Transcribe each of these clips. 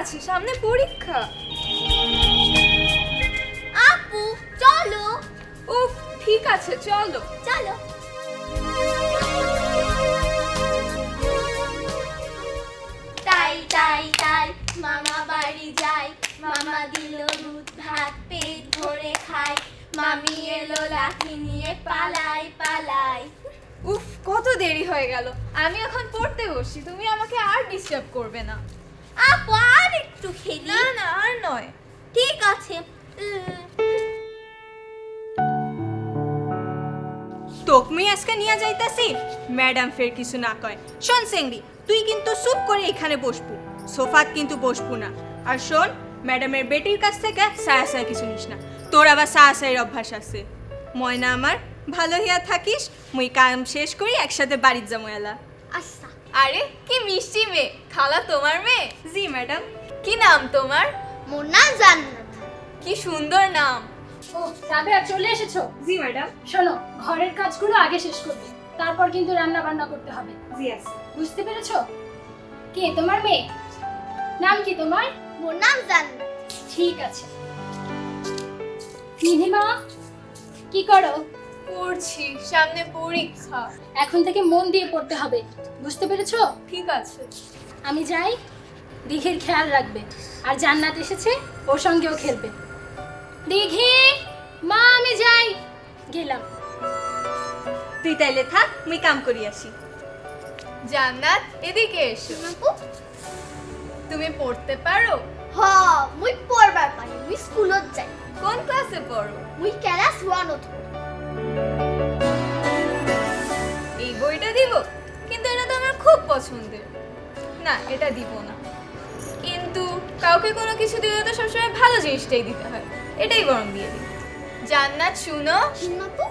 আছে, সামনে পরীক্ষা। আপু চলো। উফ, ঠিক আছে চলো চলো। তাই তাই তাই মামা বাড়ি যাই, মামা দিল দুধ ভাত পেট ভরে খাই, মামি এলো লাঠি নিয়ে পালাই পালাই। উফ, কত দেরি হয়ে গেল, আমি এখন পড়তে বসি, তুমি আমাকে আর ডিস্টার্ব করবে না। আপু আর একটু খেলি। না না, আর নয়। ঠিক আছে। তোকমি আজকে নিয়ে যাইতাছি, ম্যাডাম ফের কিছু না কয়। শোন সেংড়ি, তুই কিন্তু চুপ করে এখানে বসবু, সোফাত কিন্তু বসবু না। আর শোন, ম্যাডামের বেটির কাছ থেকে সায়া সায়া কিছু নিস না, তোর আবার সায়া সায়ের অভ্যাস আছে। ময়না আমার, ভালো হইয়া থাকিস, মুই কাম শেষ করি একসাথে বাড়ির যাবো এলা। আচ্ছা। আরে কি মিষ্টি মেয়ে, খালা তোমার মেয়ে? জি ম্যাডাম। কি নাম তোমার? মোর নাম জান্নাত। কি সুন্দর নাম। ও রাবেয়া, চলে এসেছো? জি ম্যাডাম। শোনো, ঘরের কাজগুলো আগে শেষ করবে, তারপর কিন্তু রান্না বান্না করতে হবে। জি আছে। বুঝতে পেরেছো? কে তোমার মেয়ে? নাম কি তোমার? মোর নাম জান্নাত। ঠিক আছে। নিধিমা, কি করো? পড়ছি, সামনে পরীক্ষা। এখন থেকে মন দিয়ে পড়তে হবে, বুঝতে পেরেছো? ঠিক আছে। আমি যাই, দিঘির খেয়াল রাখবে, আর জান্নাত এসেছে, ওর সঙ্গেও খেলবে। দিঘি মা, আমি যাই। গেলাম। তুই তাইলে থাক, মুই কাম করি আসি। জান্নাত, এদিকে এসো। আপু তুমি পড়তে পারো? হ, মুই পড়বার পারি, মুই স্কুলত যাই। কোন ক্লাসে পড়ো? মুই ক্লাস 1 পড়ি। এই বইটা দিব, কিন্তু এটা তো আমার খুব পছন্দের। না, এটা দিব না। কিন্তু কাউকে কোনো কিছু দিলে তো সবসময় ভালো জিনিসটাই দিতে হয়, এটাই বরং দিয়ে দিই। জান্নাত শুনো, আপু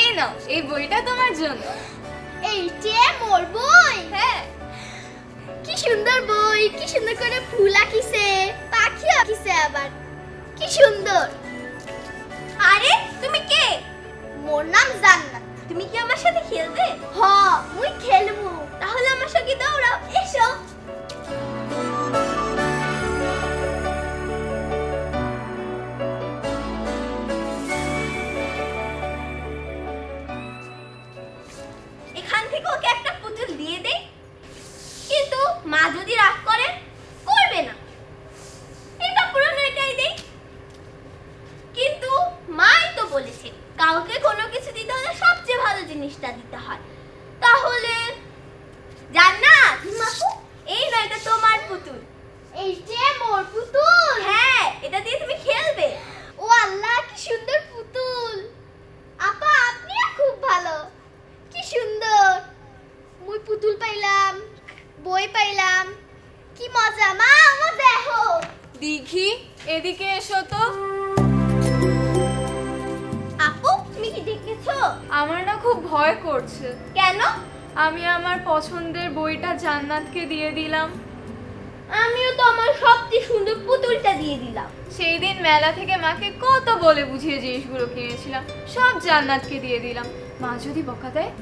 এই নাও, এই বইটা তোমার জন্য। এইটা মোর বই? হ্যাঁ। কি সুন্দর বই, কি সুন্দর করে ফুল আঁকিছে, পাখি আঁকিছে আবার, কি সুন্দর। আরে তুমি কে? মোর নাম জান্নাত। তুমি কি আমার সাথে খেলবে? হ, মুই খেলবো। তাহলে আমার সঙ্গে দৌড়াও, এসো। এখান থেকে ওকে একটা পুতুল দিয়ে দেই, কিন্তু মা যদি রাগ করে, করবে না, এটা পুরনো এটাই দেই। কিন্তু মাই তো বলেছে কাউকে কোনো কিছু দিতে হলে সবচেয়ে ভালো জিনিসটা দিতে হয়। তাহলে জান্নাত, আপু এই না, এটা তোমার পুতুল। এইটা মোর পুতুল? হ্যাঁ, এটা দিয়ে তুমি খেলবে। ও আল্লাহ, কি সুন্দর পুতুল। আপা আপনিও খুব ভালো, কি সুন্দর। মুই পুতুল পাইলাম, বই পাইলাম, কি মজা। মা আমার দেখো। দিঘি, এদিকে এসো তো। আপু তুমি কি দেখেছো? আমার না খুব ভয় করছে। কেন? আমি আমার পছন্দের বইটা জান্নাতকে দিয়ে দিলাম। আমিও তো আমার সবচেয়ে সুন্দর পুতুলটা দিয়ে দিলাম। সেই দিন মেলা থেকে মাকে কত বলে বুঝিয়ে জিনিসগুলো কিনেছিলাম, সব জান্নাতকে দিয়ে দিলাম। মা যদি বকা দেয়?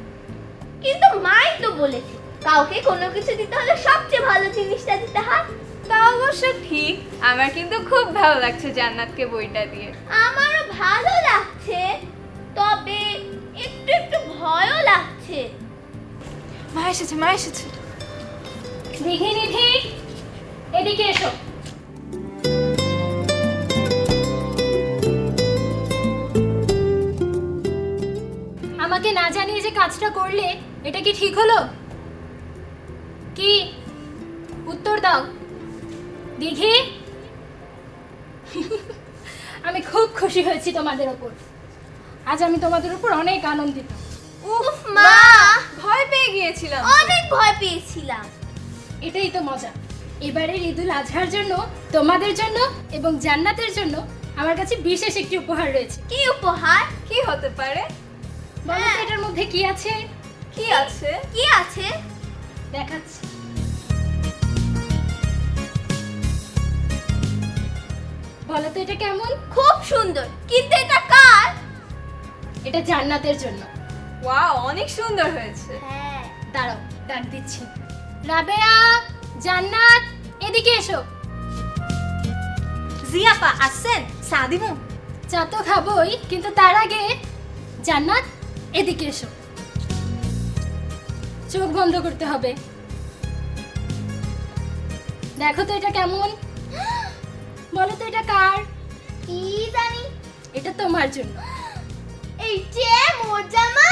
কিন্তু মাই তো বলেছে কাউকে কোনো কিছু দিতে হলে সবচেয়ে ভালো জিনিসটা দিতে হয়। তা অবশ্য ঠিক, আমার কিন্তু খুব ভালো লাগছে জান্নাতকে বইটা দিয়ে। আমারও ভালো লাগছে, তবে একটু একটু ভয়ও লাগছে। মা এসেছে, মা এসেছে। দিঘি, নিধি, এদিকে এসো। আমাকে না জানিয়ে যে কাজটা করলে, এটা কি ঠিক হলো? কি উত্তর দাও দিঘি। আমি খুব খুশি হয়েছি তোমাদের ওপর, আজ আমি তোমাদের উপর অনেক আনন্দিত। উফ মা, ভয় পেয়ে গিয়েছিলাম। অনেক ভয় পেয়েছিলাম। এটাই তো মজা। এবারের ঈদুল আজহার জন্য, তোমাদের জন্য এবং জান্নাতের জন্য আমার কাছে বিশেষ একটি উপহার রয়েছে। কি উপহার? কি হতে পারে? বলো তো এটার মধ্যে কি আছে? কি আছে? কি আছে? দেখাচ্ছি। বলো তো এটা কেমন? খুব সুন্দর, কিন্তু এটা কার? এটা জান্নাতের জন্য। ওয়াও, অনেক সুন্দর হয়েছে। হ্যাঁ। দাঁড়াও, ডাক দিচ্ছি। রাবেয়া, জান্নাত, এদিকে এসো। জি আপা আসছেন, চা দিব? চা তো খাবোই, কিন্তু তার আগে জান্নাত এদিকে এসো। চোখ বন্ধ করতে হবে। দেখো তো এটা কেমন, বলো তো এটা কার? কি জানি। এটা তোমার জন্য। এই যে মোর জামা।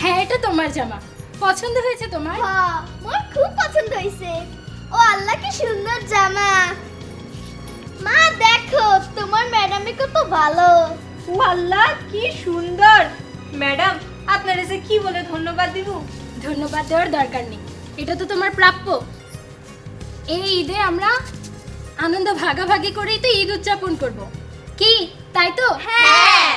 হ্যাঁ, এটা তোমার জামা। পছন্দ হয়েছে তোমার? হ্যাঁ, মোর খুব পছন্দ হয়েছে। ও আল্লাহ কি সুন্দর জামা। মা দেখো তোমার ম্যাডামে কত ভালো। ও আল্লাহ কি সুন্দর। ম্যাডাম আপনারা যে কি বলে ধন্যবাদ দিব? ধন্যবাদ দেওয়ার দরকার নেই, এটা তো তোমার প্রাপ্য। এই ঈদে আমরা আনন্দ ভাগাভাগি করেই তো ঈদ উদযাপন করব, কি তাই তো? হ্যাঁ।